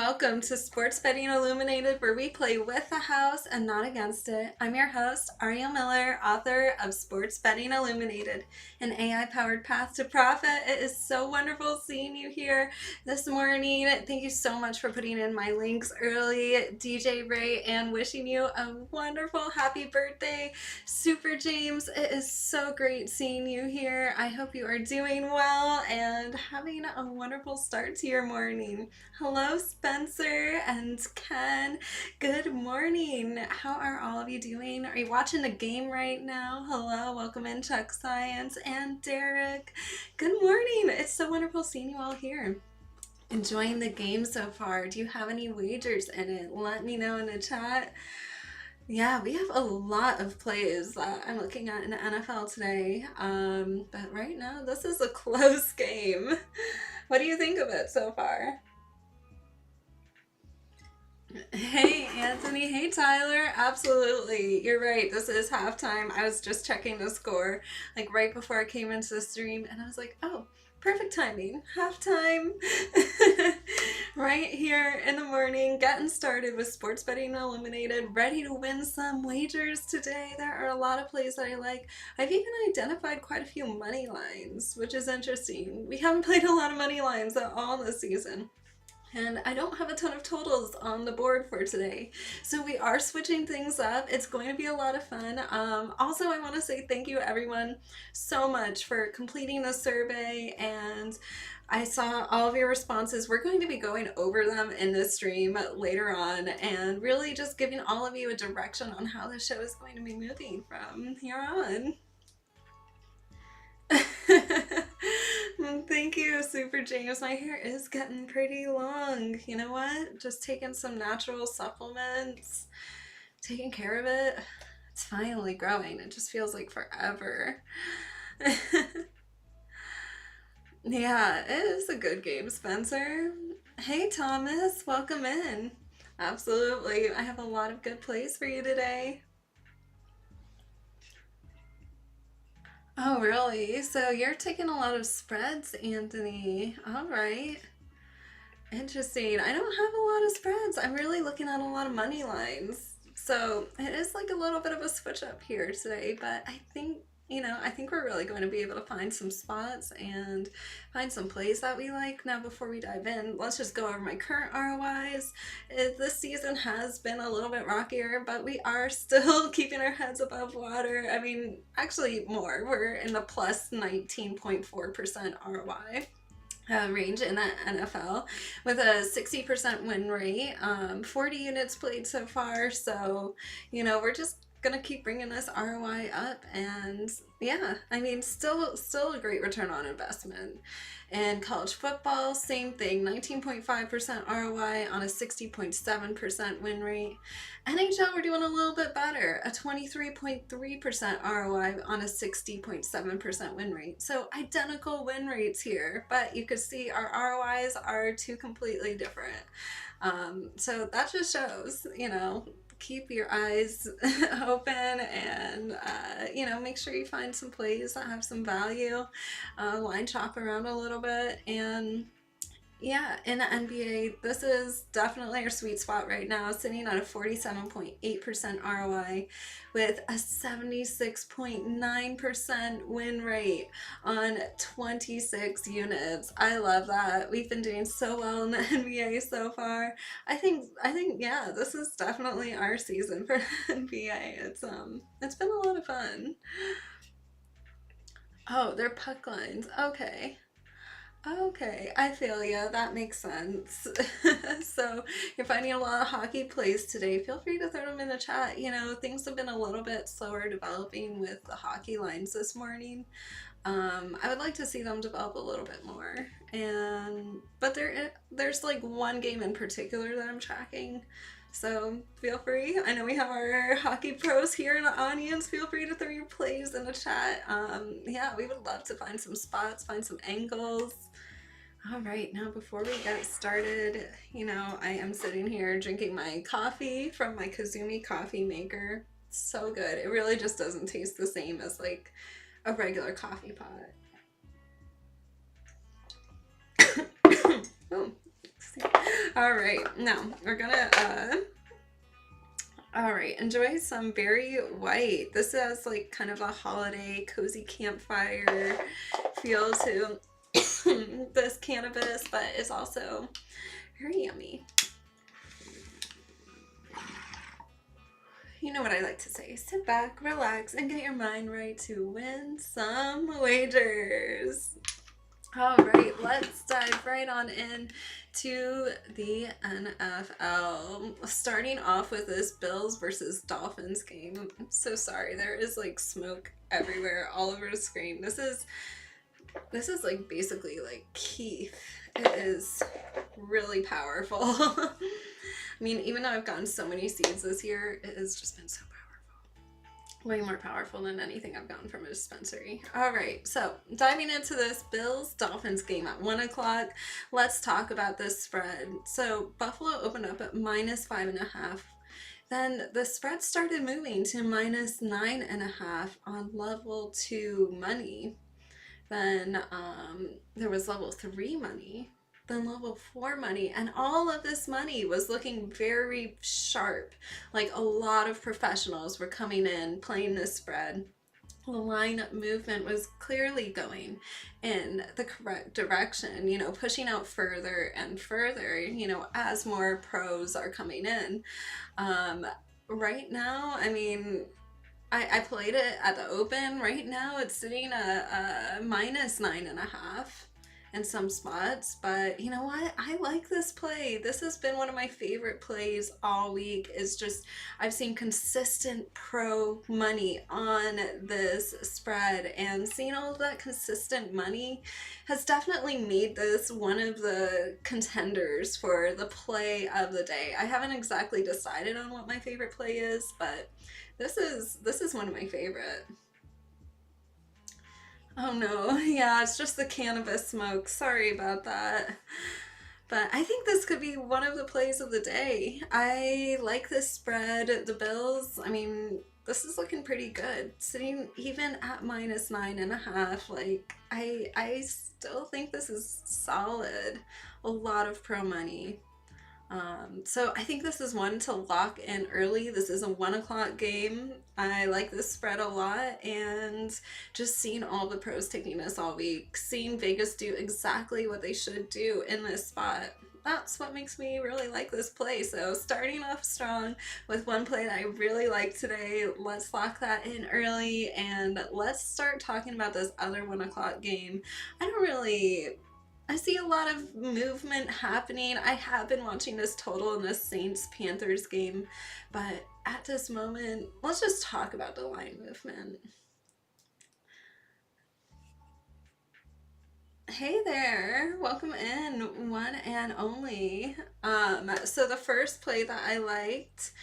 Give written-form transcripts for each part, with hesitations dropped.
welcome to Sports Betting Illuminated, where we play with the house and not against it. I'm your host, Ariel Miller, author of Sports Betting Illuminated, an AI-powered path to profit. It is so wonderful seeing you here this morning. Thank you so much for putting in my links early, DJ Ray, and wishing you a wonderful happy birthday, Super James. It is so great seeing you here. I hope you are doing well and having a wonderful start to your morning. Hello, Spencer and Ken. Good morning. How are all of you doing? Are you watching the game right now? Hello, welcome in, Chuck Science and Derek. Good morning. It's so wonderful seeing you all here. Enjoying the game so far. Do you have any wagers in it? Let me know in the chat. Yeah, we have a lot of plays that I'm looking at in the NFL today. But right now, this is a close game. What do you think of it so far? Hey, Anthony. Hey, Tyler. Absolutely. You're right. This is halftime. I was just checking the score like right before I came into the stream, and I was like, oh, perfect timing. Halftime. Right here in the morning, getting started with Sports Betting Illuminated, ready to win some wagers today. There are a lot of plays that I like. I've even identified quite a few money lines, which is interesting. We haven't played a lot of money lines at all this season. And I don't have a ton of totals on the board for today. So we are switching things up. It's going to be a lot of fun. Also, I want to say thank you everyone so much for completing the survey, and I saw all of your responses. We're going to be going over them in this stream later on and really just giving all of you a direction on how the show is going to be moving from here on. Thank you, Super James. My hair is getting pretty long. You know what? Just taking some natural supplements, taking care of it. It's finally growing. It just feels like forever. Yeah, it is a good game, Spencer. Hey, Thomas. Welcome in. Absolutely. I have a lot of good plays for you today. Oh, really? So you're taking a lot of spreads, Anthony. All right. Interesting. I don't have a lot of spreads. I'm really looking at a lot of money lines. So it is like a little bit of a switch up here today, but I think, I think we're really going to be able to find some spots and find some plays that we like. Now, before we dive in, let's just go over my current ROIs. This season has been a little bit rockier, but we are still keeping our heads above water. I mean, actually more. We're in the plus 19.4% ROI. Range in the NFL with a 60% win rate, 40 units played so far. So, we're just gonna keep bringing this ROI up, and yeah, I mean, still a great return on investment. And college football, same thing, 19.5% ROI on a 60.7% win rate. NHL, we're doing a little bit better, a 23.3% ROI on a 60.7% win rate. So identical win rates here, but you could see our ROIs are two completely different. So that just shows, keep your eyes open and, make sure you find some plays that have some value, line shop around a little bit. And yeah, in the NBA, this is definitely our sweet spot right now, sitting at a 47.8% ROI with a 76.9% win rate on 26 units. I love that. We've been doing so well in the NBA so far. I think, yeah, this is definitely our season for NBA. It's been a lot of fun. Oh, they're puck lines. Okay. Okay, I feel ya. That makes sense. So you're finding a lot of hockey plays today. Feel free to throw them in the chat. Things have been a little bit slower developing with the hockey lines this morning. I would like to see them develop a little bit more. But there's like one game in particular that I'm tracking. So feel free. I know we have our hockey pros here in the audience. Feel free to throw your plays in the chat. Yeah, we would love to find some spots, find some angles. All right, now before we get started, I am sitting here drinking my coffee from my Kazumi coffee maker. It's so good. It really just doesn't taste the same as like a regular coffee pot. Oh, All right, now we're gonna all right, enjoy some Berry White. This has like kind of a holiday cozy campfire feel to this cannabis, but it's also very yummy. You know what I like to say, sit back, relax, and get your mind right to win some wagers. All right, let's dive right on in to the NFL. Starting off with this Bills versus Dolphins game. I'm so sorry, there is like smoke everywhere, all over the screen. This is like basically like Keith. It is really powerful. I mean, even though I've gotten so many seeds this year, it has just been so powerful. Way more powerful than anything I've gotten from a dispensary. All right, so diving into this Bills-Dolphins game at 1 o'clock, let's talk about this spread. So Buffalo opened up at -5.5. Then the spread started moving to -9.5 on level 2 money. Then there was level 3 money, then level 4 money, and all of this money was looking very sharp. Like a lot of professionals were coming in, playing this spread. The line movement was clearly going in the correct direction, you know, pushing out further and further, you know, as more pros are coming in. Right now, I mean, I played it at the open. Right now it's sitting at -9.5 in some spots, but you know what? I like this play. This has been one of my favorite plays all week. It's just, I've seen consistent pro money on this spread, and seeing all of that consistent money has definitely made this one of the contenders for the play of the day. I haven't exactly decided on what my favorite play is, but this is one of my favorite. Oh no, yeah, it's just the cannabis smoke. Sorry about that. But I think this could be one of the plays of the day. I like this spread. The Bills, I mean, this is looking pretty good. Sitting even at -9.5. Like, I still think this is solid. A lot of pro money. So I think this is one to lock in early. This is a 1 o'clock game. I like this spread a lot, and just seeing all the pros taking this all week, seeing Vegas do exactly what they should do in this spot, that's what makes me really like this play. So starting off strong with one play that I really like today, let's lock that in early, and let's start talking about this other 1 o'clock game. I see a lot of movement happening. I have been watching this total in the Saints-Panthers game, but at this moment, let's just talk about the line movement. Hey there, welcome in, one and only. So the first play that I liked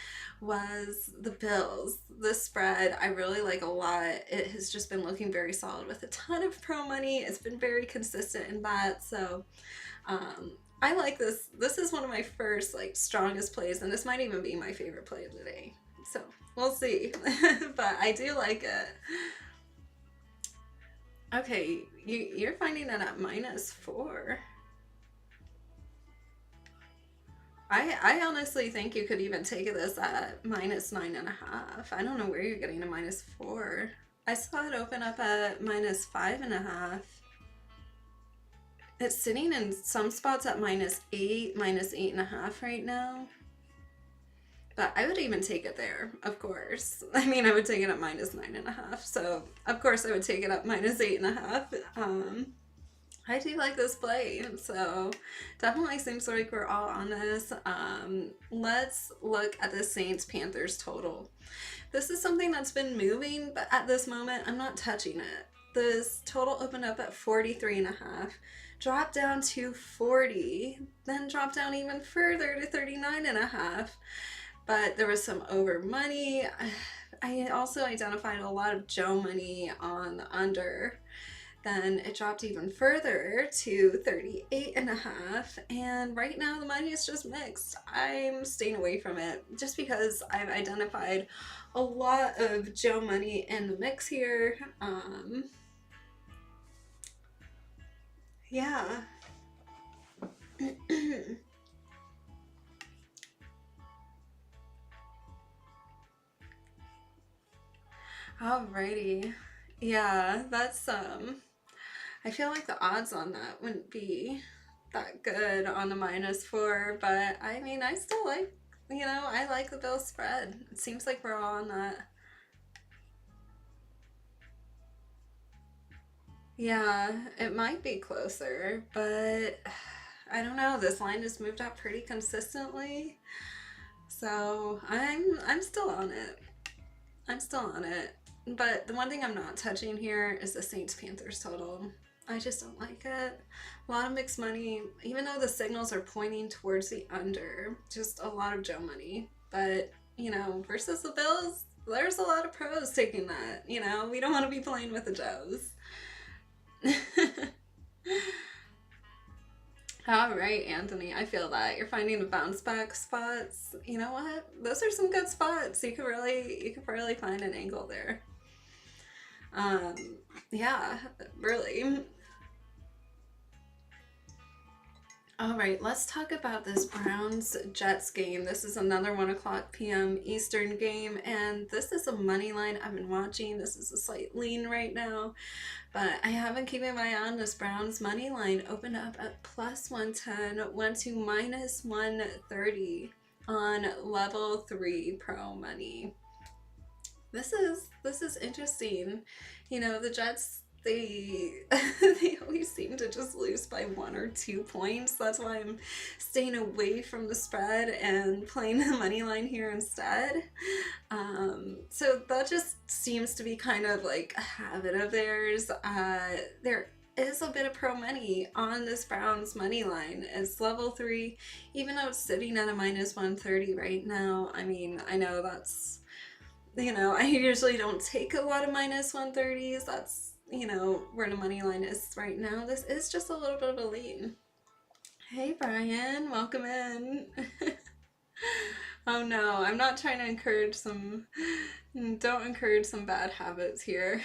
was the Bills. The spread I really like a lot. It has just been looking very solid with a ton of pro money. It's been very consistent in that. So I like this. This is one of my first like strongest plays, and this might even be my favorite play of the day. So we'll see. But I do like it. Okay, you're finding it at -4. I honestly think you could even take this at -9.5. I don't know where you're getting a -4. I saw it open up at -5.5. It's sitting in some spots at -8, -8.5 right now. But I would even take it there, of course. I mean, I would take it at -9.5. So, of course, I would take it at -8.5. I do like this play, so definitely seems like we're all on this. Let's look at the Saints-Panthers total. This is something that's been moving, but at this moment, I'm not touching it. This total opened up at 43.5, dropped down to 40, then dropped down even further to 39.5. But there was some over money. I also identified a lot of Joe money on the under. Then it dropped even further to 38.5. And right now the money is just mixed. I'm staying away from it just because I've identified a lot of Joe money in the mix here. Yeah. Alrighty. Yeah, that's I feel like the odds on that wouldn't be that good on a -4, but I mean, I still like, I like the Bills spread. It seems like we're all on that. Yeah, it might be closer, but I don't know. This line has moved up pretty consistently, so I'm still on it. I'm still on it. But the one thing I'm not touching here is the Saints Panthers total. I just don't like it. A lot of mixed money, even though the signals are pointing towards the under, just a lot of Joe money. But, versus the Bills, there's a lot of pros taking that. We don't want to be playing with the Joes. All right, Anthony, I feel that you're finding the bounce back spots. You know what? Those are some good spots. You could really find an angle there. Um, yeah, really. All right, let's talk about this Browns Jets game. This is another 1:00 p.m. Eastern game, and this is a money line I've been watching. This is a slight lean right now, but I have been keeping my eye on this Browns money line. Opened up at +110, went to -130 on level 3 pro money. This is interesting. The Jets, they they always seem to just lose by 1 or 2 points. That's why I'm staying away from the spread and playing the money line here instead. So that just seems to be kind of like a habit of theirs. There is a bit of pro money on this Browns money line. It's level 3, even though it's sitting at a -130 right now. I mean, I know that's I usually don't take a lot of -130s. That's, where the money line is right now. This is just a little bit of a lean. Hey, Brian, welcome in. Oh no, I'm not trying to don't encourage some bad habits here.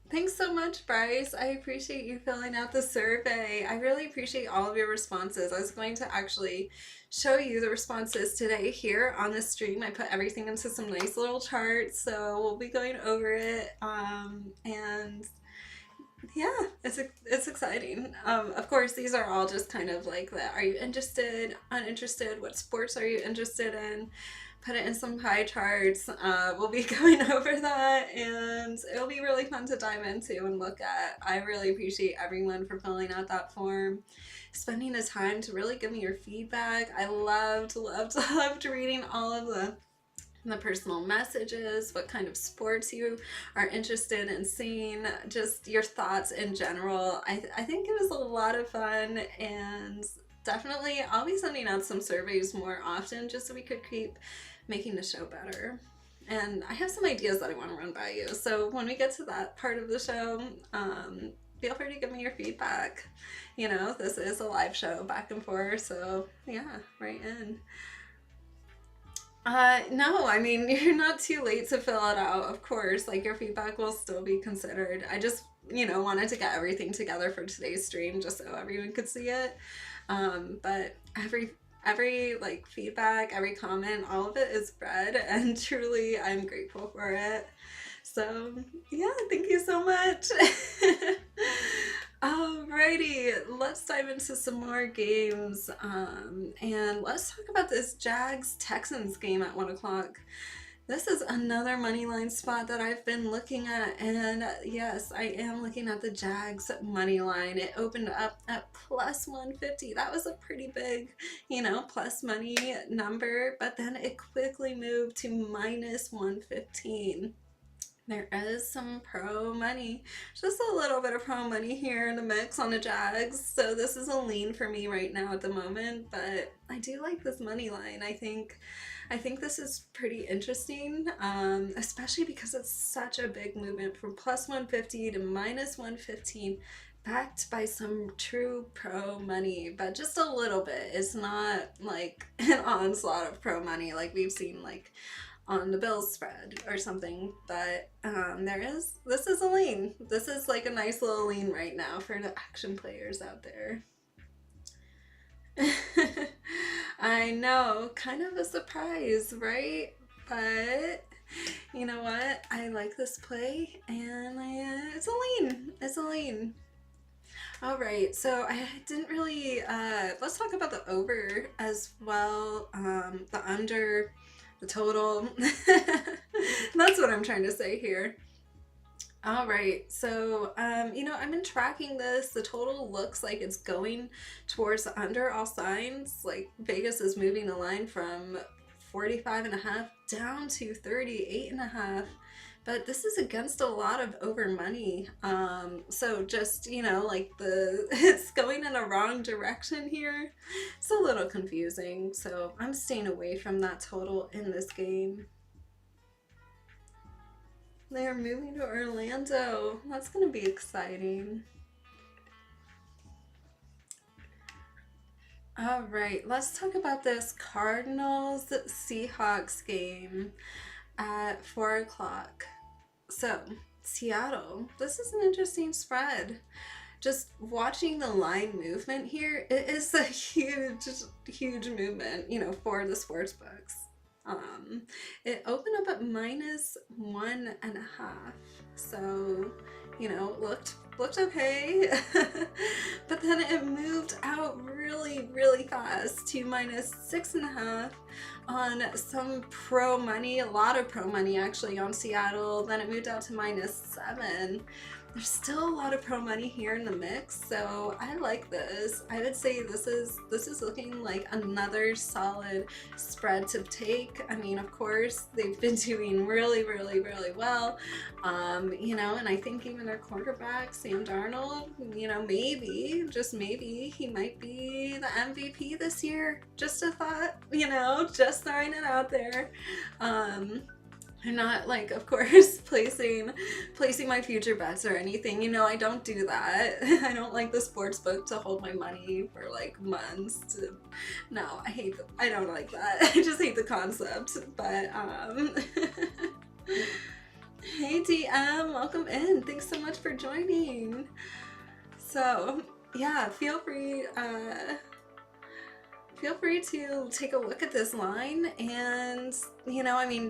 Thanks so much, Bryce. I appreciate you filling out the survey. I really appreciate all of your responses. I was going to actually show you the responses today here on the stream. I put everything into some nice little charts, so we'll be going over it. And yeah, it's exciting. Of course, these are all just kind of like the are you interested, uninterested, what sports are you interested in? Put it in some pie charts. We'll be going over that, and it'll be really fun to dive into and look at. I really appreciate everyone for filling out that form, spending the time to really give me your feedback. I loved reading all of the personal messages, what kind of sports you are interested in seeing, just your thoughts in general. I think it was a lot of fun, and definitely I'll be sending out some surveys more often just so we could keep making the show better. And I have some ideas that I want to run by you. So when we get to that part of the show, feel free to give me your feedback. This is a live show back and forth, so yeah, right in. No, I mean, you're not too late to fill it out, of course. Like, your feedback will still be considered. I just, wanted to get everything together for today's stream just so everyone could see it. But every like feedback, every comment, all of it is read, and truly I'm grateful for it. So yeah, thank you so much. Alrighty, let's dive into some more games, and let's talk about this Jags-Texans game at 1:00. This is another money line spot that I've been looking at, and yes, I am looking at the Jags money line. It opened up at +150. That was a pretty big, plus money number, but then it quickly moved to -115. There is some pro money, just a little bit of pro money here in the mix on the Jags. So this is a lean for me right now at the moment, but I do like this money line. I think this is pretty interesting, especially because it's such a big movement from +150 to -115, backed by some true pro money, but just a little bit. It's not like an onslaught of pro money like we've seen like on the Bills spread or something, but this is a lean. This is like a nice little lean right now for the action players out there. I know, kind of a surprise, right? But You know what? I like this play, and it's a lean. It's a lean. All right, so I didn't really, let's talk about the over as well, the under, the total. That's what I'm trying to say here. All right, so, I've been tracking this. The total looks like it's going towards the under all signs. Like Vegas is moving the line from 45.5 down to 38.5. But this is against a lot of over money. So just, like it's going in a wrong direction here. It's a little confusing. So I'm staying away from that total in this game. They're moving to Orlando. That's going to be exciting. All right, let's talk about this Cardinals Seahawks game at 4 o'clock. So, Seattle, this is an interesting spread. Just watching the line movement here, it is a huge movement, for the sports books. It opened up at -1.5, so looked okay. But then it moved out really fast to -6.5 on some pro money, a lot of pro money actually on Seattle. Then it moved out to -7. There's still a lot of pro money here in the mix, so I like this. I would say this is looking like another solid spread to take. I mean, of course, they've been doing really well. And I think even their quarterback, Sam Darnold, maybe, just maybe, he might be the MVP this year. Just a thought, just throwing it out there. I'm not, like, of course, placing my future bets or anything. I don't do that. I don't like the sports book to hold my money for like months. No, I don't like that. I just hate the concept. But hey DM, welcome in. Thanks so much for joining. So yeah, feel free to take a look at this line and,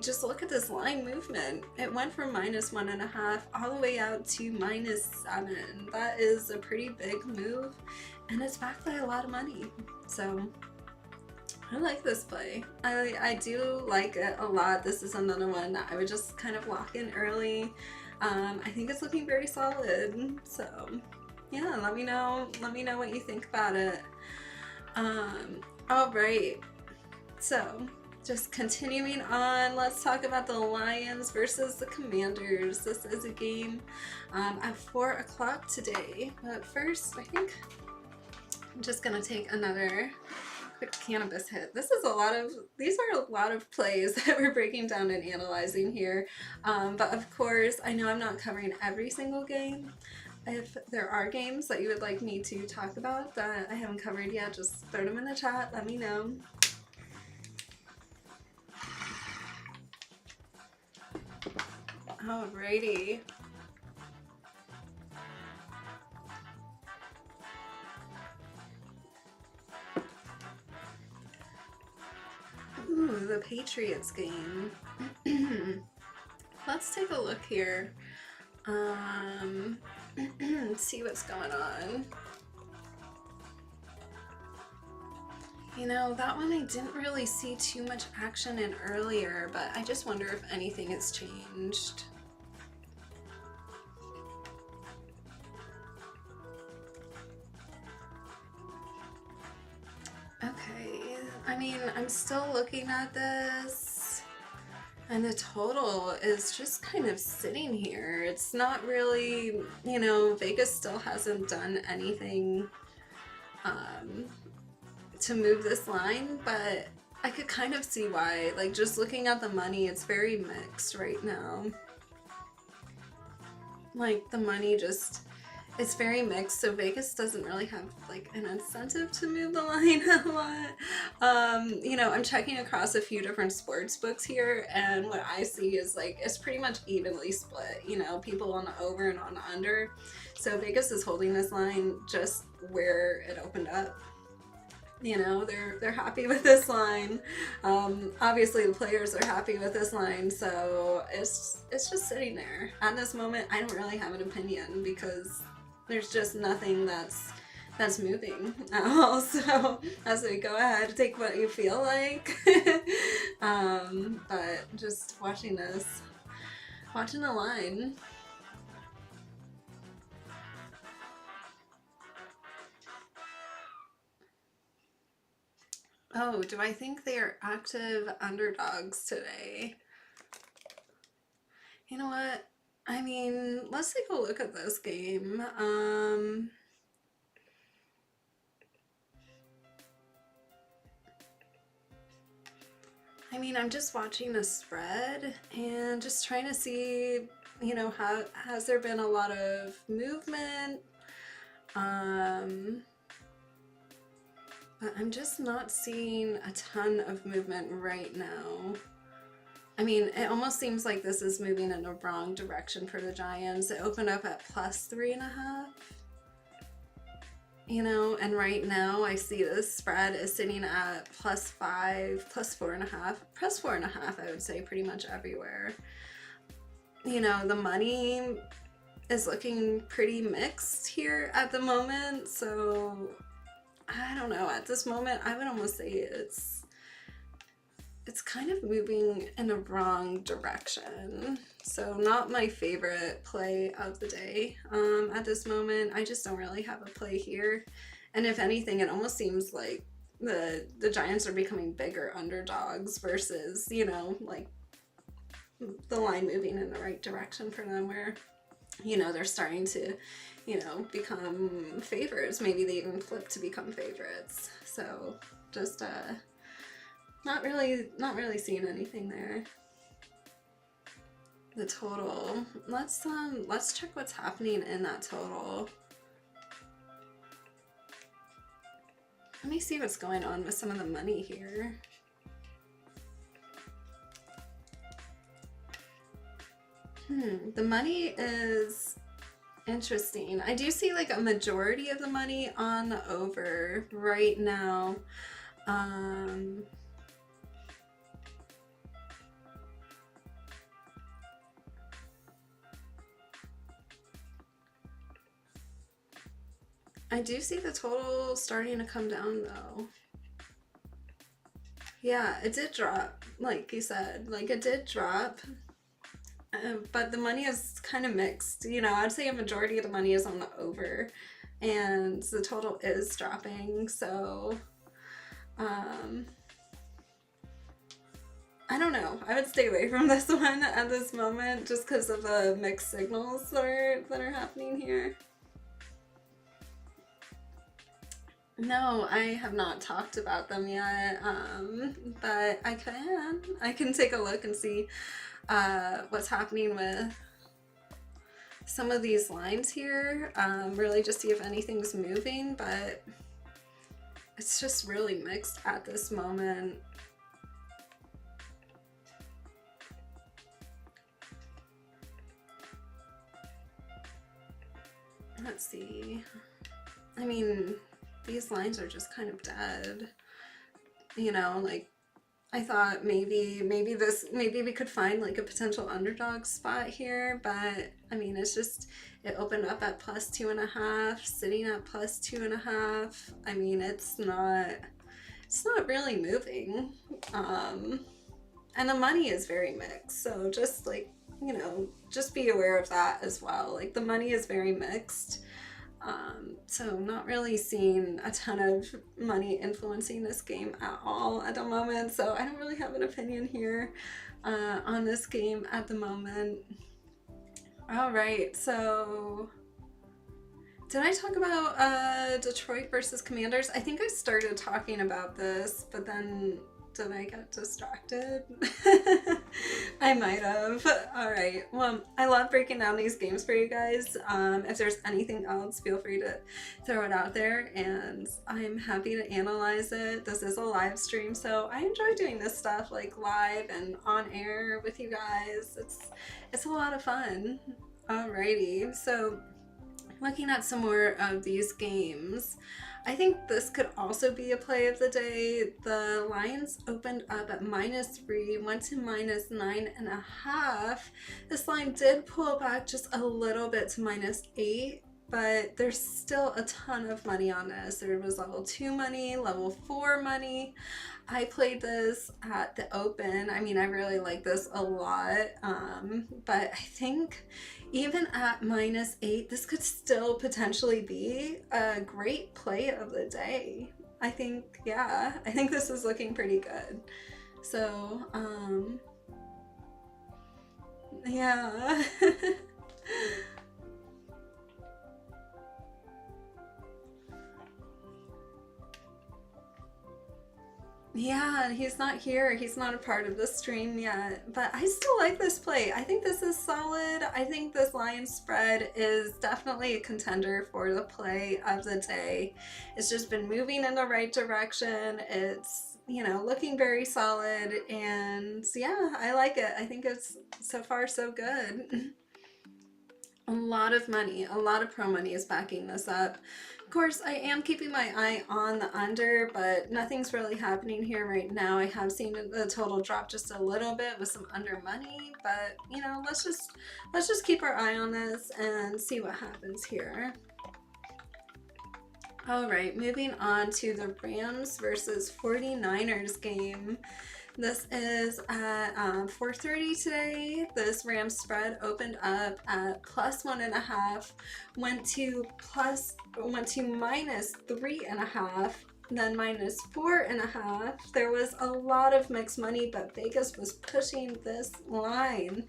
just look at this line movement. It went from -1.5 all the way out to -7. That is a pretty big move, and it's backed by a lot of money. So I like this play. I do like it a lot. This is another one that I would just kind of lock in early. I think it's looking very solid. So yeah, let me know what you think about it. All right, so just continuing on, let's talk about the Lions versus the Commanders. This is a game at 4 o'clock today, but first I think I'm just gonna take another quick cannabis hit. These are a lot of plays that we're breaking down and analyzing here, but of course I know I'm not covering every single game. If there are games that you would like me to talk about that I haven't covered yet, just throw them in the chat, let me know. Alrighty. Ooh, the Patriots game. Let's take a look here. See what's going on. That one I didn't really see too much action in earlier, but I just wonder if anything has changed. Okay, I'm still looking at this, and the total is just kind of sitting here. It's not really, Vegas still hasn't done anything to move this line, but I could kind of see why. Like, just looking at the money, it's very mixed right now. Like, the money it's very mixed, so Vegas doesn't really have like an incentive to move the line a lot. I'm checking across a few different sports books here, and what I see is like it's pretty much evenly split, people on the over and on the under. So Vegas is holding this line just where it opened up. You know, they're happy with this line. Obviously, the players are happy with this line, so it's just sitting there. At this moment, I don't really have an opinion because there's just nothing that's moving at all. So as we go ahead, take what you feel like. But just watching the line. Oh, do I think they are active underdogs today? You know what? I mean, let's take a look at this game. I mean, I'm just watching the spread and just trying to see, you know, has there been a lot of movement? But I'm just not seeing a ton of movement right now. I mean, it almost seems like this is moving in the wrong direction for the Giants. It opened up at +3.5. You know, and right now I see this spread is sitting at +5, +4.5, +4.5, I would say pretty much everywhere. You know, the money is looking pretty mixed here at the moment, so I don't know. At this moment, I would almost say it's kind of moving in the wrong direction. So not my favorite play of the day at this moment. I just don't really have a play here. And if anything, it almost seems like the Giants are becoming bigger underdogs versus, you know, like the line moving in the right direction for them where, you know, they're starting to, you know, become favorites. Maybe they even flip to become favorites. So just not really seeing anything there. The total. Let's check what's happening in that total. Let me see what's going on with some of the money here. The money is interesting. I do see like a majority of the money on the over right now. I do see the total starting to come down though. Yeah, it did drop, like you said, like it did drop. But the money is kind of mixed. You know, I'd say a majority of the money is on the over and the total is dropping. So, I don't know. I would stay away from this one at this moment just because of the mixed signals that are happening here. No, I have not talked about them yet, but I can take a look and see what's happening with some of these lines here, really just see if anything's moving, but it's just really mixed at this moment. Let's see. I mean, these lines are just kind of dead. You know, like I thought maybe we could find like a potential underdog spot here, but I mean it opened up at +2.5, sitting at +2.5. I mean it's not really moving. And the money is very mixed, so just like, you know, just be aware of that as well. Like the money is very mixed. So I'm not really seeing a ton of money influencing this game at all at the moment, so I don't really have an opinion here on this game at the moment. All right, so did I talk about Detroit versus Commanders? I think I started talking about this, but then did I get distracted? I might have. All right. Well, I love breaking down these games for you guys. If there's anything else, feel free to throw it out there, and I'm happy to analyze it. This is a live stream, so I enjoy doing this stuff like live and on air with you guys. It's a lot of fun. Alrighty. So Looking at some more of these games, I think this could also be a play of the day. The Lions opened up at -3, went to -9.5. This line did pull back just a little bit to -8, but there's still a ton of money on this. There was level 2 money, level 4 money. I played this at the open. I mean, I really like this a lot, but I think even at -8, this could still potentially be a great play of the day. I think, yeah, I think this is looking pretty good. So, yeah. Yeah, he's not here. He's not a part of the stream yet, but I still like this play. I think this is solid. I think this Lions spread is definitely a contender for the play of the day. It's just been moving in the right direction. It's, you know, looking very solid, and yeah, I like it. I think it's so far so good. A lot of money, a lot of pro money is backing this up. Of course, I am keeping my eye on the under, but nothing's really happening here right now. I have seen the total drop just a little bit with some under money, but you know, let's just keep our eye on this and see what happens here. All right, moving on to the Rams versus 49ers game. This is at 4:30 today. This Rams spread opened up at +1.5, went to -3.5, then -4.5. There was a lot of mixed money, but Vegas was pushing this line.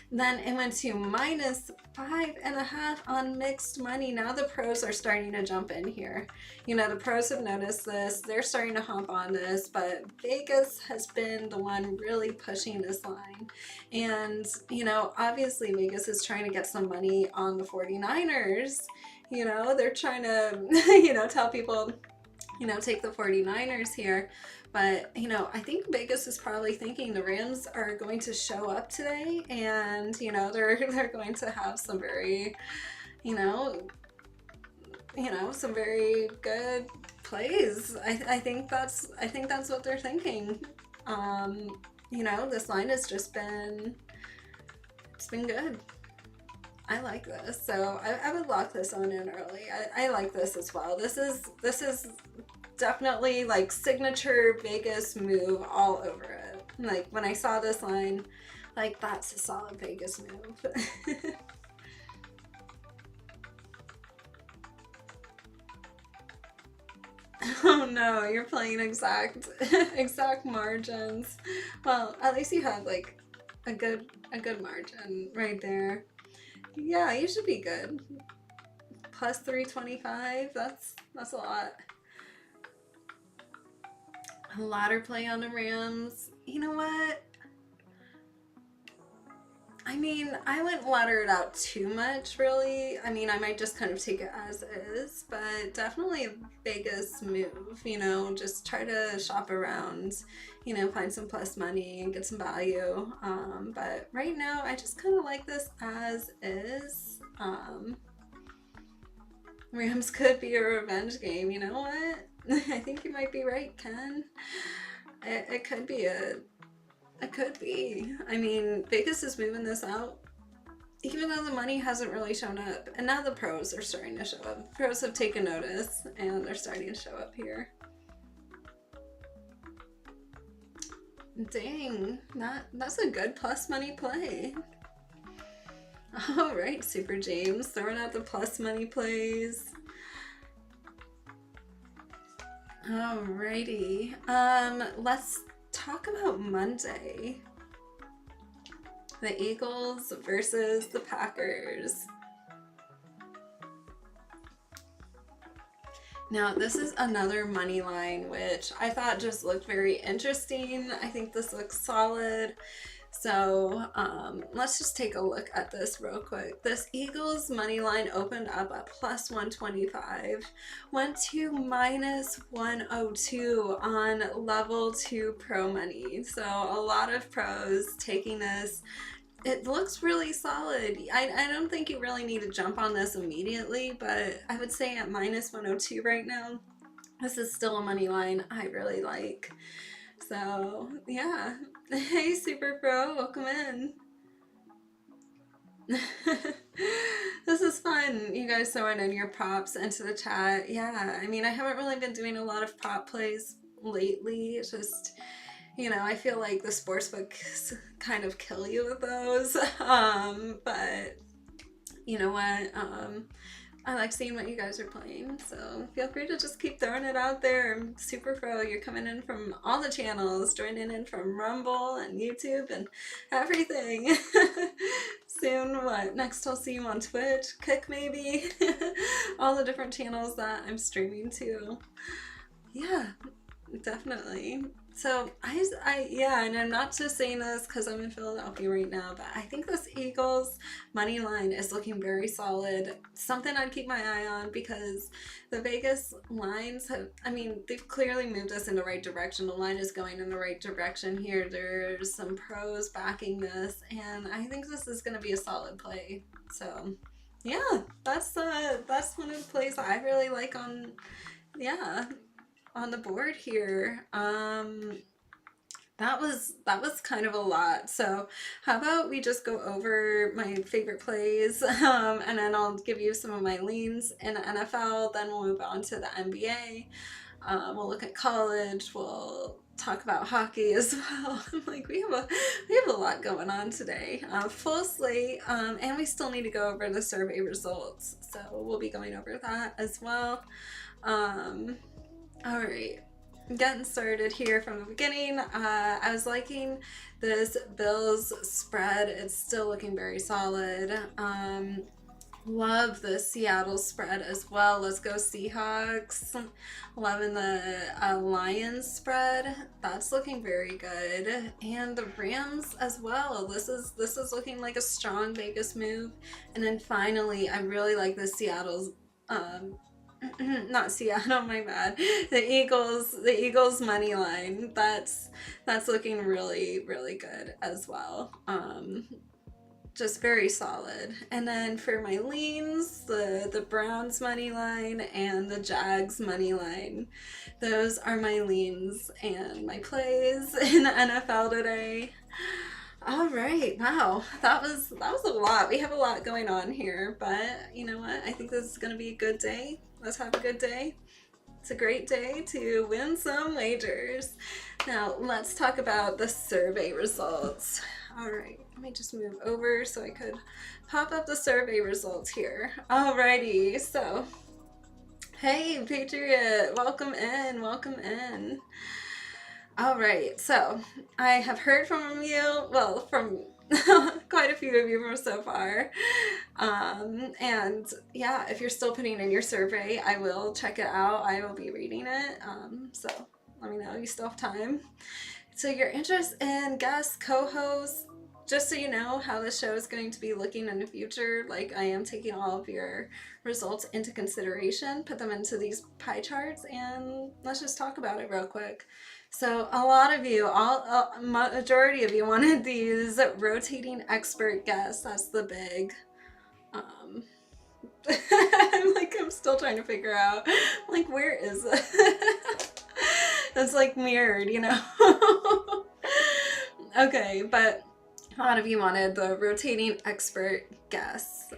Then it went to -5.5 on mixed money. Now the pros are starting to jump in here. You know, the pros have noticed this. They're starting to hop on this, but Vegas has been the one really pushing this line. And, you know, obviously Vegas is trying to get some money on the 49ers. You know, they're trying to, you know, tell people, you know, take the 49ers here. But, you know, I think Vegas is probably thinking the Rams are going to show up today, and, you know, they're going to have some very, you know, some very good plays. I think that's what they're thinking. You know, this line has just been, it's been good. I like this, so I would lock this one in early. I like this as well. This is definitely like signature Vegas move all over it. Like when I saw this line, like that's a solid Vegas move. Oh no, you're playing exact margins. Well, at least you have like a good margin right there. Yeah, you should be good. +325, that's a lot. A ladder play on the Rams. You know what? I mean, I wouldn't ladder it out too much, really. I mean, I might just kind of take it as is, but definitely a Vegas move, you know, just try to shop around, you know, find some plus money and get some value. But right now, I just kind of like this as is. Rams could be a revenge game, you know what? I think you might be right, Ken. It could be it could be. I mean, Vegas is moving this out, even though the money hasn't really shown up. And now the pros are starting to show up. Pros have taken notice, and they're starting to show up here. Dang, that's a good plus money play. All right, Super James, throwing out the plus money plays. Alrighty, let's talk about Monday. The Eagles versus the Packers. Now, this is another money line, which I thought just looked very interesting. I think this looks solid. So let's just take a look at this real quick. This Eagles money line opened up at +125, went to -102 on level 2 pro money. So a lot of pros taking this. it looks really solid. I don't think you really need to jump on this immediately, but I would say at minus 102 right now, this is still a money line I really like. So yeah. Hey Super Pro, welcome in. This is fun. You guys throwing in your props into the chat. Yeah, I mean, I haven't really been doing a lot of prop plays lately. It's just, you know, I feel like the sports books kind of kill you with those. But you know what? I like seeing what you guys are playing, so feel free to just keep throwing it out there. Super Pro, you're coming in from all the channels, joining in from Rumble and YouTube and everything. Soon, next I'll see you on Twitch, Kick maybe, all the different channels that I'm streaming to. Yeah, definitely. So yeah, and I'm not just saying this because I'm in Philadelphia right now, but I think this Eagles money line is looking very solid. Something I'd keep my eye on because the Vegas lines have, I mean, they've clearly moved us in the right direction. The line is going in the right direction here. There's some pros backing this, and I think this is going to be a solid play. So yeah, that's one of the plays I really like on, yeah, on the board here. That was kind of a lot. So how about we just go over my favorite plays, and then I'll give you some of my leans in the NFL. Then we'll move on to the NBA. We'll look at college. We'll talk about hockey as well. Like we have a lot going on today. Full slate, and we still need to go over the survey results. So we'll be going over that as well. All right, getting started here from the beginning. I was liking this Bills spread. It's still looking very solid. Love the Seattle spread as well. Let's go Seahawks. Loving the Lions spread. That's looking very good. And the Rams as well. This is looking like a strong Vegas move. And then finally, I really like the Seattle's not Seattle, my bad. The Eagles money line. That's looking really, really good as well. Just very solid. And then for my leans, the Browns money line and the Jags money line. Those are my leans and my plays in the NFL today. All right, wow, that was a lot. We have a lot going on here, but you know what? I think this is going to be a good day. Let's have a good day. It's a great day to win some wagers. Now, let's talk about the survey results. All right, let me just move over so I could pop up the survey results here. Alrighty, so, hey, Patriot, welcome in, welcome in. All right, so I have heard from you, well, from quite a few of you from so far. And yeah, if you're still putting in your survey, I will check it out. I will be reading it. So let me know, you still have time. So your interest in guests, co-hosts, just so you know how the show is going to be looking in the future, like I am taking all of your results into consideration, put them into these pie charts, and let's just talk about it real quick. So a lot of you, majority of you wanted these rotating expert guests. That's the big, I'm still trying to figure out, like, where is it? That's like mirrored, you know? Okay, but a lot of you wanted the rotating expert guests.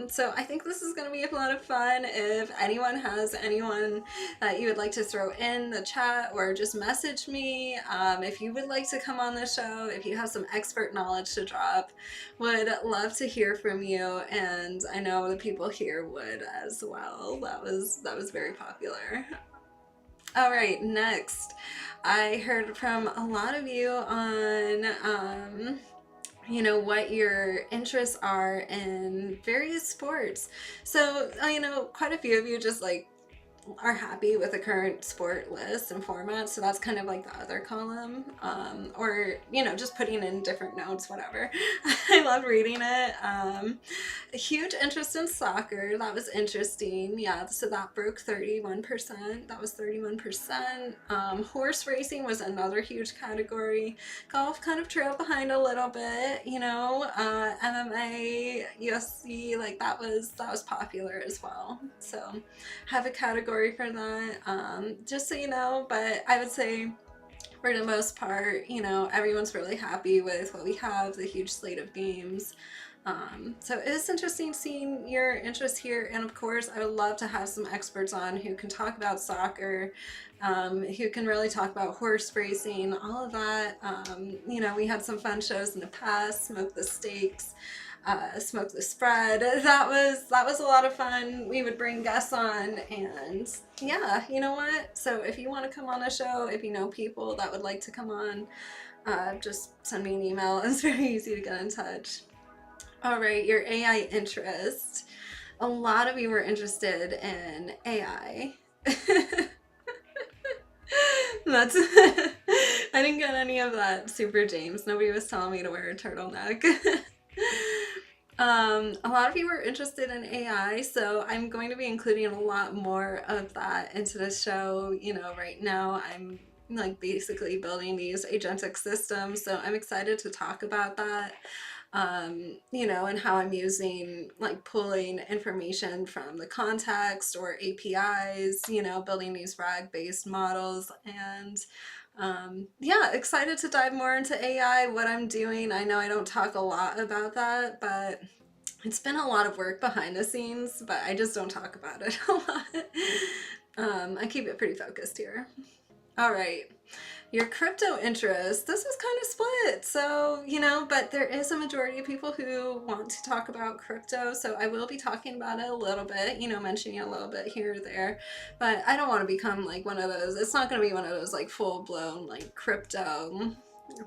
So I think this is going to be a lot of fun. If anyone has anyone that you would like to throw in the chat or just message me, if you would like to come on the show, if you have some expert knowledge to drop, would love to hear from you. And I know the people here would as well. That was very popular. All right, next, I heard from a lot of you on, you know, what your interests are in various sports. So, you know, quite a few of you just like are happy with the current sport list and format. So that's kind of like the other column, or, you know, just putting in different notes, whatever. I love reading it. A huge interest in soccer. That was interesting. Yeah, so that broke 31%. That was 31%. Horse racing was another huge category. Golf kind of trailed behind a little bit, you know. MMA, UFC, like that was popular as well. So have a category for that, just so you know. But I would say for the most part, you know, everyone's really happy with what we have, the huge slate of games. So it's interesting seeing your interest here, and of course I would love to have some experts on who can talk about soccer, who can really talk about horse racing, all of that. You know, we had some fun shows in the past, Smoke the Stakes, Smoke the Spread. That was a lot of fun. We would bring guests on, and yeah, you know what? So if you want to come on a show, if you know people that would like to come on, just send me an email. It's very easy to get in touch. All right, your AI interest. A lot of you were interested in AI. That's I didn't get any of that, Super James. Nobody was telling me to wear a turtleneck. A lot of you were interested in AI, so I'm going to be including a lot more of that into the show. You know, right now I'm like basically building these agentic systems, so I'm excited to talk about that. You know, and how I'm using, like, pulling information from the context or APIs, you know, building these RAG-based models. And yeah, excited to dive more into AI, what I'm doing. I know I don't talk a lot about that, but it's been a lot of work behind the scenes, but I just don't talk about it a lot. I keep it pretty focused here. All right. Your crypto interest, this was kind of split. So, you know, but there is a majority of people who want to talk about crypto. So I will be talking about it a little bit, you know, mentioning a little bit here or there. But I don't want to become like one of those, it's not going to be one of those like full blown like crypto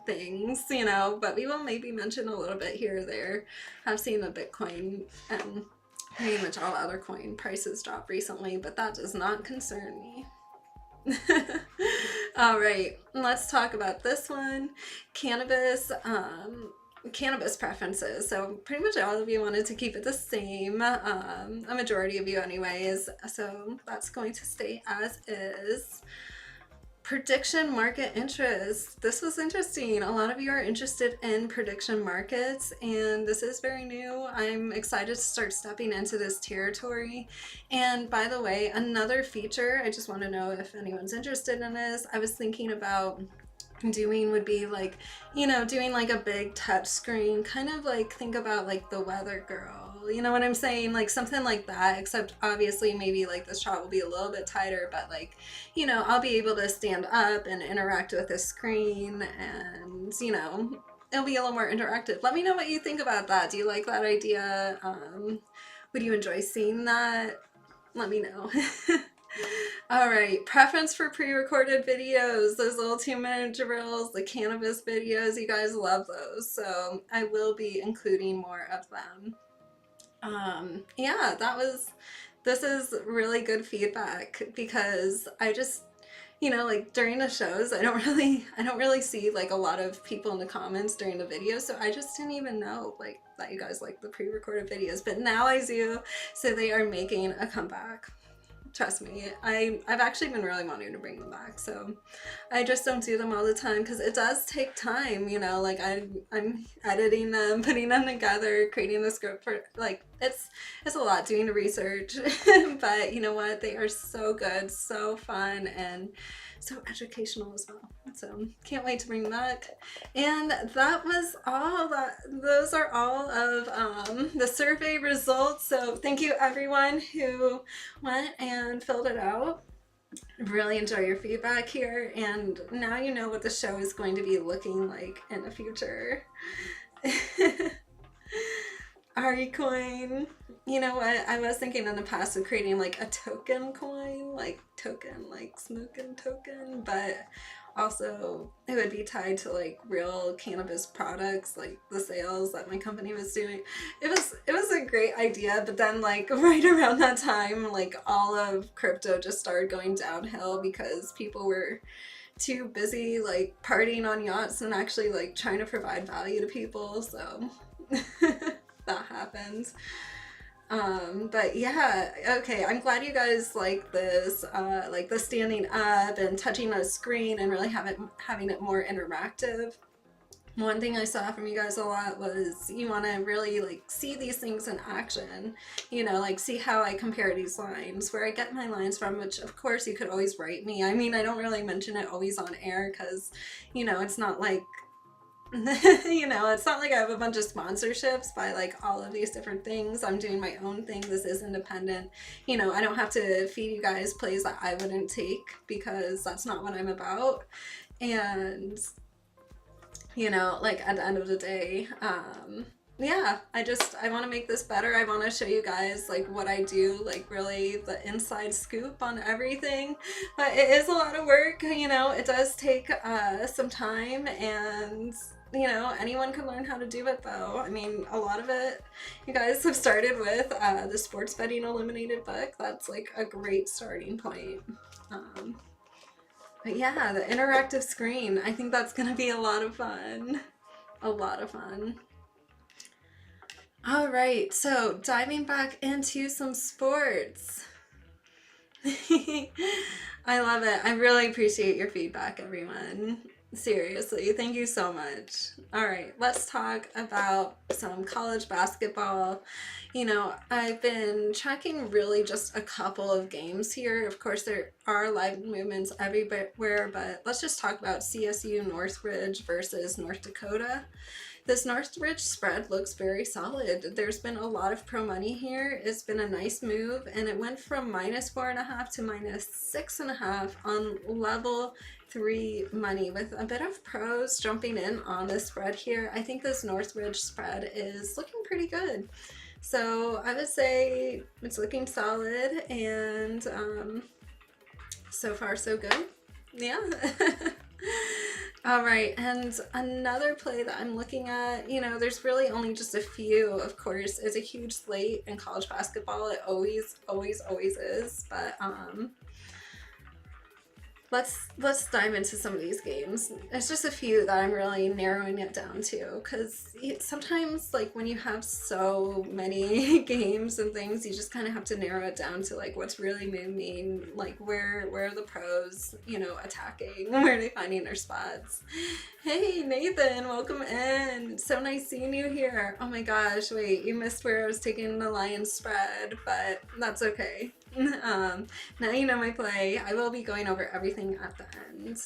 things, you know, but we will maybe mention a little bit here or there. I've seen the Bitcoin and pretty much all other coin prices drop recently, but that does not concern me. All right, let's talk about this one. Cannabis, cannabis preferences. So pretty much all of you wanted to keep it the same, a majority of you anyways, so that's going to stay as is. Prediction market interest. This was interesting. A lot of you are interested in prediction markets, and this is very new. I'm excited to start stepping into this territory. And by the way, another feature, I just want to know if anyone's interested in this, I was thinking about doing would be like, you know, doing like a big touch screen, kind of like think about like the Weather Girl, you know what I'm saying? Like something like that, except obviously maybe like the shot will be a little bit tighter, but like, you know, I'll be able to stand up and interact with the screen, and, you know, it'll be a little more interactive. Let me know what you think about that. Do you like that idea? Would you enjoy seeing that? Let me know. All right, preference for pre-recorded videos, those little 2-minute drills, the cannabis videos, you guys love those, so I will be including more of them. Yeah, this is really good feedback, because I just, you know, like during the shows, I don't really see like a lot of people in the comments during the videos, so I just didn't even know like that you guys like the pre-recorded videos, but now I do, so they are making a comeback. Trust me, I've actually been really wanting to bring them back, so I just don't do them all the time because it does take time, you know, like I'm editing them, putting them together, creating the script for, like, it's a lot doing the research, but you know what, they are so good, so fun, and so educational as well, so can't wait to bring them back. And that was all those are all of the survey results, so thank you everyone who went and filled it out. Really enjoy your feedback here, and now you know what the show is going to be looking like in the future. Aricoin, you know what, I was thinking in the past of creating like a token coin, like token, like smoking token, but Also, it would be tied to like real cannabis products, like the sales that my company was doing. It was a great idea, but then like right around that time, like all of crypto just started going downhill because people were too busy like partying on yachts and actually like trying to provide value to people. So that happened. But yeah, okay, I'm glad you guys like the standing up and touching a screen and really having it more interactive. One thing I saw from you guys a lot was you want to really like see these things in action, like see how I compare these lines, where I get my lines from, which of course you could always write me. I mean, I don't really mention it always on air because, it's not like it's not like I have a bunch of sponsorships by like all of these different things. I'm doing my own thing. This is independent. I don't have to feed you guys plays that I wouldn't take because that's not what I'm about. And, like at the end of the day, yeah, I want to make this better. I want to show you guys like what I do, like really the inside scoop on everything. But it is a lot of work, it does take some time, and anyone can learn how to do it though. I mean, a lot of it you guys have started with the Sports Betting Illuminated book. That's like a great starting point. But yeah, the interactive screen, I think that's gonna be a lot of fun. A lot of fun. All right, so diving back into some sports. I love it. I really appreciate your feedback, everyone. Seriously, thank you so much. All right, let's talk about some college basketball. I've been tracking really just a couple of games here. Of course, there are live movements everywhere, but let's just talk about CSU Northridge versus North Dakota. This Northridge spread looks very solid. There's been a lot of pro money here. It's been a nice move, and it went from -4.5 to -6.5 on level 3 money, with a bit of pros jumping in on the spread here. I think this Northridge spread is looking pretty good. So I would say it's looking solid, and so far so good. Yeah. All right, and another play that I'm looking at, there's really only just a few. Of course, it's a huge slate in college basketball. It always is. But let's dive into some of these games. There's just a few that I'm really narrowing it down to, because sometimes like when you have so many games and things, you just kind of have to narrow it down to like what's really moving, like where are the pros, attacking, where are they finding their spots. Hey Nathan, welcome in. So nice seeing you here. Oh my gosh, wait, you missed where I was taking the Lions spread, but that's okay. Now you know my play. I will be going over everything at the end.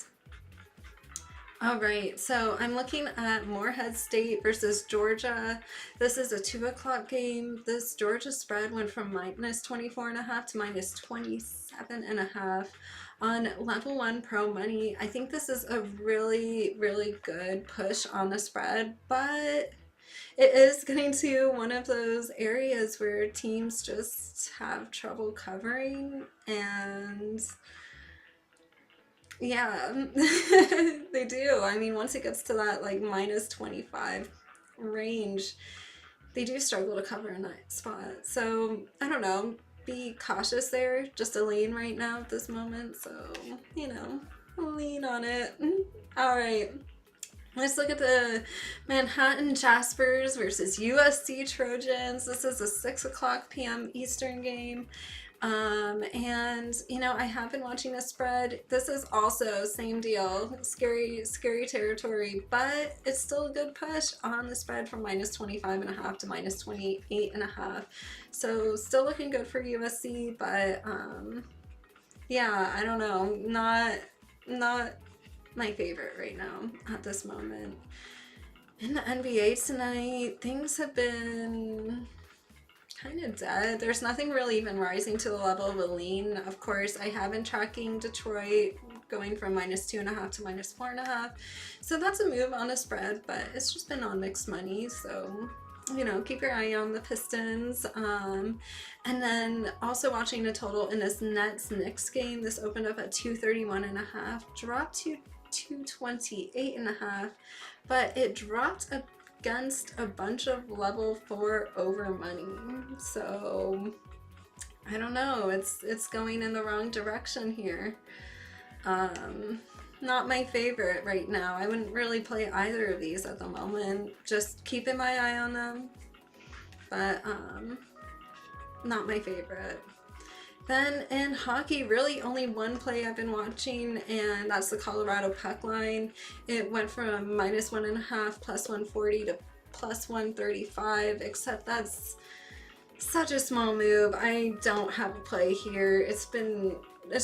All right, so I'm looking at Morehead State versus Georgia. This is a 2 o'clock game. This Georgia spread went from -24.5 to -27.5 on level 1 pro money. I think this is a really, really good push on the spread, but it is getting to one of those areas where teams just have trouble covering, and yeah, they do. I mean, once it gets to that like -25 range, they do struggle to cover in that spot. So I don't know, be cautious there. Just a lean right now at this moment, so lean on it. All right. Let's look at the Manhattan Jaspers versus USC Trojans. This is a 6 o'clock p.m. Eastern game. And I have been watching the spread. This is also same deal, scary territory, but it's still a good push on the spread from -25.5 to -28.5. So still looking good for USC, but yeah, I don't know, not my favorite right now at this moment. In the NBA tonight, things have been kind of dead. There's nothing really even rising to the level of a lean. Of course, I have been tracking Detroit going from -2.5 to -4.5. So that's a move on a spread, but it's just been on mixed money. So, keep your eye on the Pistons. And then also watching the total in this Nets-Knicks game. This opened up at 231.5, dropped to 228.5, but it dropped against a bunch of level 4 over money. So I don't know, it's going in the wrong direction here. Not my favorite right now. I wouldn't really play either of these at the moment. Just keeping my eye on them, but not my favorite. Then in hockey, really only one play I've been watching, and that's the Colorado puck line. It went from -1.5 plus 140 to plus 135, except that's such a small move. I don't have a play here. It's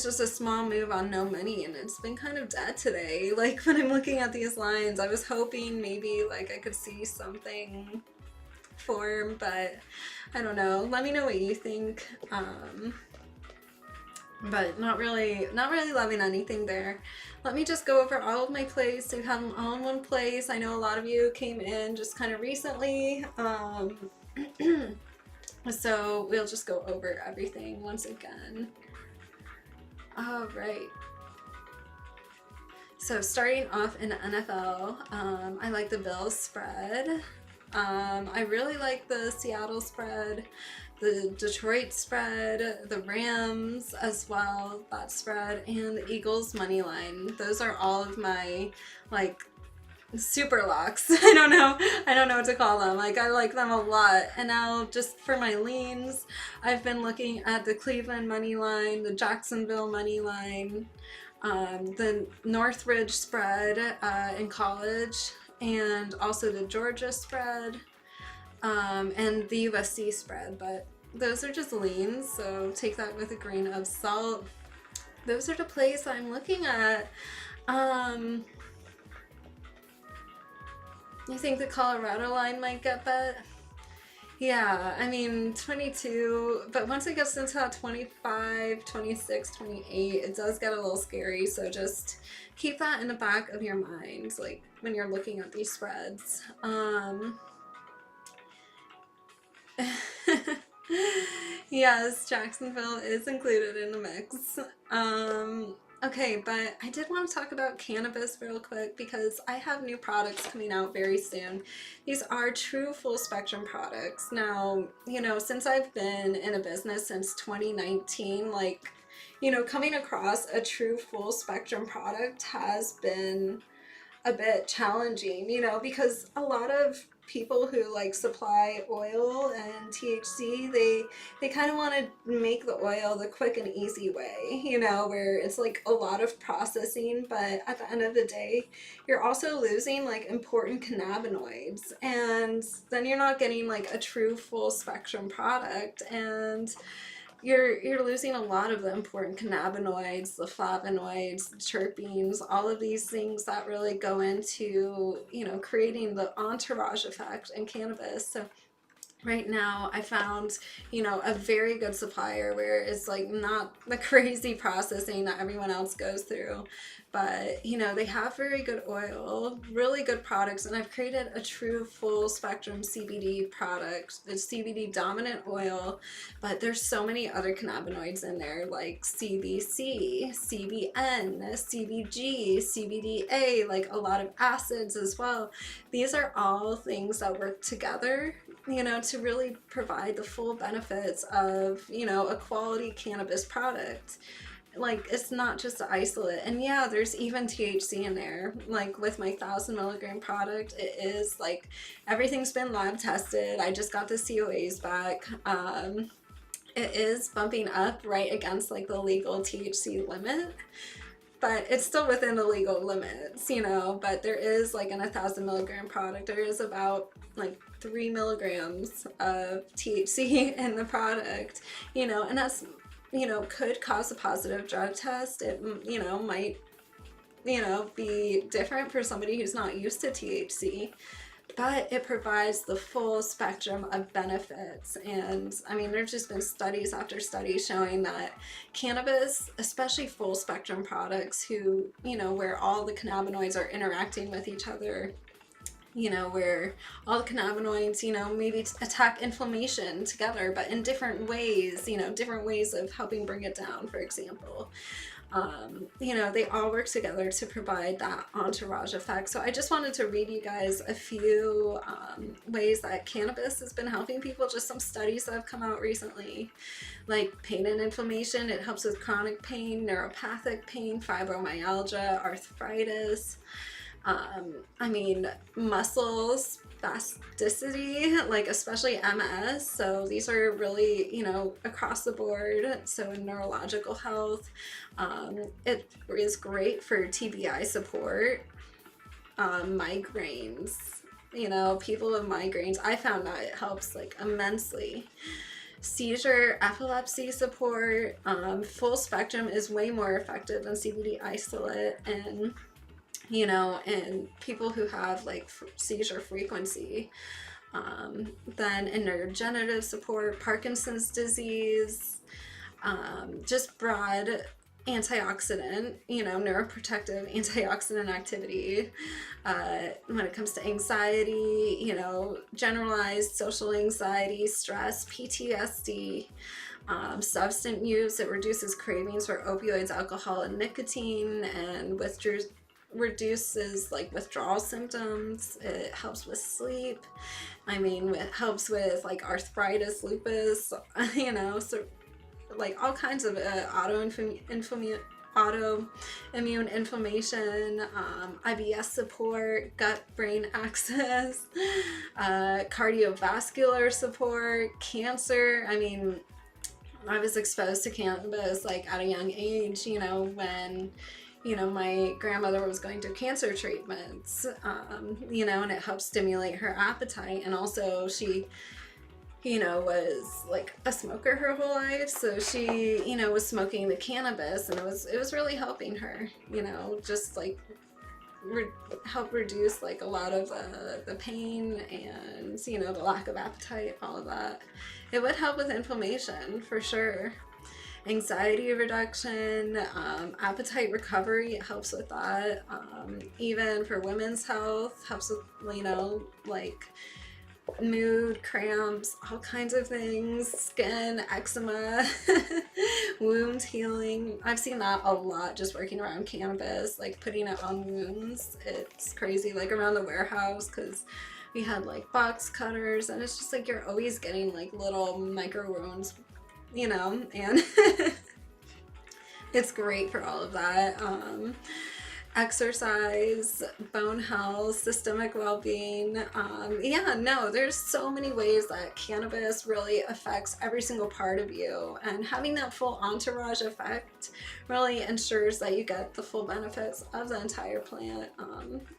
just a small move on no money, and it's been kind of dead today. Like when I'm looking at these lines, I was hoping maybe like I could see something form, but I don't know. Let me know what you think. But not really loving anything there. Let me just go over all of my plays so you have them all in one place. I know a lot of you came in just kind of recently. So we'll just go over everything once again. All right. So starting off in the NFL, I like the Bills spread. I really like the Seattle spread, the Detroit spread, the Rams as well, that spread, and the Eagles money line. Those are all of my like super locks. I don't know what to call them. Like I like them a lot. And now just for my leans, I've been looking at the Cleveland money line, the Jacksonville money line, the Northridge spread in college, and also the Georgia spread, and the USC spread. But those are just leans, so take that with a grain of salt. Those are the plays I'm looking at. You think the Colorado line might get bet? Yeah, I mean 22, but once it gets into 25, 26, 28, it does get a little scary, so just keep that in the back of your mind, like when you're looking at these spreads. Yes, Jacksonville is included in the mix. Okay, but I did want to talk about cannabis real quick because I have new products coming out very soon. These are true full spectrum products. Now, you know, since I've been in a business since 2019, like, you know, coming across a true full spectrum product has been a bit challenging, you know, because a lot of people who like supply oil and THC, they kind of want to make the oil the quick and easy way, you know, where it's like a lot of processing, but at the end of the day, you're also losing like important cannabinoids, and then you're not getting like a true full spectrum product, and you're losing a lot of the important cannabinoids, the flavonoids, the terpenes, all of these things that really go into, you know, creating the entourage effect in cannabis. So right now I found, you know, a very good supplier where it's like not the crazy processing that everyone else goes through, but you know, they have very good oil, really good products, and I've created a true full spectrum CBD product. It's CBD dominant oil, but there's so many other cannabinoids in there like CBC, CBN, CBG, CBDA, like a lot of acids as well. These are all things that work together, you know, to really provide the full benefits of, you know, a quality cannabis product. Like, it's not just an isolate. And yeah, there's even THC in there. Like with my 1,000 milligram product, it is like everything's been lab tested. I just got the COAs back. It is bumping up right against like the legal THC limit, but it's still within the legal limits, you know. But there is like in a 1,000 milligram product, there is about like 3 milligrams of THC in the product, you know, and that's, you know, could cause a positive drug test. It, you know, might, you know, be different for somebody who's not used to THC, but it provides the full spectrum of benefits. And I mean, there's just been studies after studies showing that cannabis, especially full spectrum products who, you know, where all the cannabinoids are interacting with each other, you know, where all the cannabinoids, you know, maybe attack inflammation together, but in different ways, you know, different ways of helping bring it down, for example. You know, they all work together to provide that entourage effect. So I just wanted to read you guys a few ways that cannabis has been helping people, just some studies that have come out recently. Like pain and inflammation, it helps with chronic pain, neuropathic pain, fibromyalgia, arthritis. I mean, muscles, spasticity, like especially MS. So these are really, you know, across the board. So in neurological health, it is great for TBI support, migraines. You know, people with migraines, I found that it helps like immensely. Seizure, epilepsy support, full spectrum is way more effective than CBD isolate, and you know, and people who have like seizure frequency. Then in neurodegenerative support, Parkinson's disease, just broad antioxidant, you know, neuroprotective antioxidant activity. When it comes to anxiety, you know, generalized social anxiety, stress, PTSD, substance use, it reduces cravings for opioids, alcohol, and nicotine, and reduces like withdrawal symptoms. It helps with sleep. I mean, it helps with like arthritis, lupus, you know, so like all kinds of autoimmune inflammation, IBS support, gut-brain axis, cardiovascular support, cancer. I mean, I was exposed to cannabis like at a young age, you know, when, you know, my grandmother was going through cancer treatments, you know, and it helped stimulate her appetite. And also she, you know, was like a smoker her whole life. So she, you know, was smoking the cannabis, and it was really helping her, you know, just like help reduce like a lot of the pain and, you know, the lack of appetite, all of that. It would help with inflammation for sure. Anxiety reduction, appetite recovery, it helps with that. Even for women's health, helps with, you know, like mood, cramps, all kinds of things, skin, eczema, wound healing. I've seen that a lot just working around cannabis, like putting it on wounds. It's crazy, like around the warehouse, because we had like box cutters, and it's just like you're always getting like little micro wounds, you know, and it's great for all of that. Exercise, bone health, systemic well-being. Yeah, no, there's so many ways that cannabis really affects every single part of you, and having that full entourage effect really ensures that you get the full benefits of the entire plant,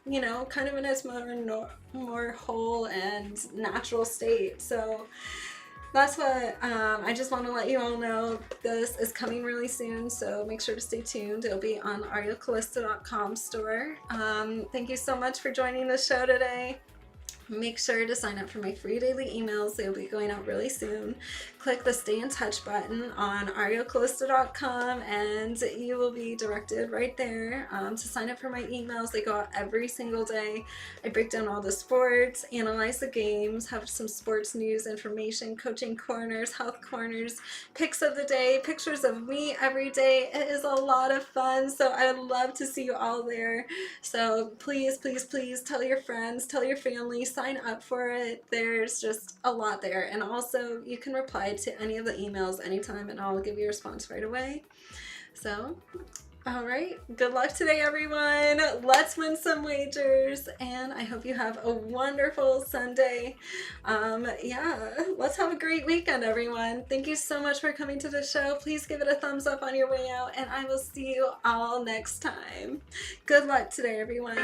you know, kind of in its more whole and natural state. So that's what I just want to let you all know. This is coming really soon, so make sure to stay tuned. It'll be on arielcalista.com store. Thank you so much for joining the show today. Make sure to sign up for my free daily emails. They'll be going out really soon. Click the Stay in Touch button on arielcalista.com and you will be directed right there to sign up for my emails. They go out every single day. I break down all the sports, analyze the games, have some sports news information, coaching corners, health corners, picks of the day, pictures of me every day. It is a lot of fun, so I'd love to see you all there. So please, please, please tell your friends, tell your family, sign up for it. There's just a lot there. And also you can reply to any of the emails anytime and I'll give you a response right away. So, all right, good luck today, everyone. Let's win some wagers, and I hope you have a wonderful Sunday. Yeah, let's have a great weekend, everyone. Thank you so much for coming to the show. Please give it a thumbs up on your way out, and I will see you all next time. Good luck today, everyone.